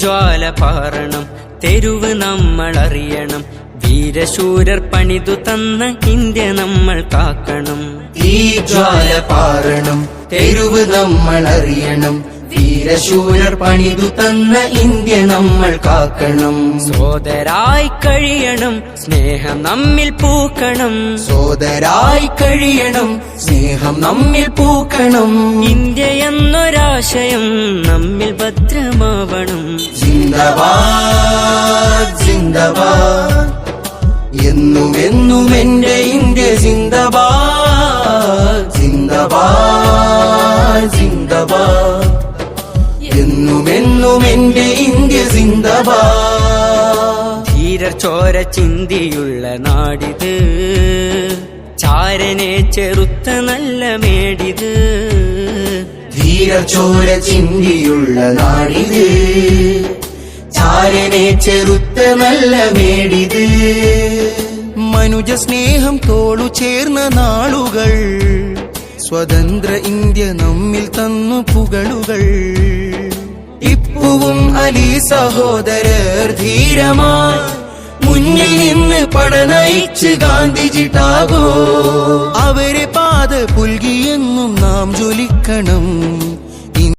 ജ്വാല പാറണം, തെരുവ് നമ്മൾ അറിയണം. വീരശൂരർ പണിതു തന്ന ഇന്ത്യ നമ്മൾ കാക്കണം. ഈ ജ്വാല പാറണം, തെരുവ് നമ്മൾ അറിയണം. വീരശൂരർ പണിതു തന്ന ഇന്ത്യ നമ്മൾ കാക്കണം. സോദരായി കഴിയണം, സ്നേഹം നമ്മിൽ പൂക്കണം. സോദരായി കഴിയണം, സ്നേഹം നമ്മിൽ പൂക്കണം. ഇന്ത്യ എന്നൊരാശയം നമ്മിൽ ഭദ്രമാവണം. ജിന്ദാബാദ് ജിന്ദാബാദ്, എന്നും എന്നും എന്റെ ഇന്ത്യ ജിന്ദാബാദ്. ജിന്ദാബാദ് ജിന്ദാബാദ്, എന്നും എന്നും എന്റെ ഇന്ത്യ ജിന്ദാബാദ്. ധീരർ ചോര ചിന്തിയുള്ള നാടിത്, ചാരനെ ചെറുത്ത നല്ല മേടിത്. ധീരർ ചോര ചിന്തിയുള്ള നാടിത്, ചാരനെ ചെറുത്ത നല്ല മേടിത്. മനുജ സ്നേഹം തോളു ചേർന്ന നാളുകൾ, സ്വതന്ത്ര ഇന്ത്യ നമ്മിൽ തന്നു പുകളുകൾ. ടിപ്പുവും അലി സഹോദരർ ധീരമായി മുന്നിൽ നിന്ന് പടനയിച്ച് ഗാന്ധിജി ടാഗോർ. അവരെ പാത പുൽകിയെന്നും നാം ജ്വലിക്കണം.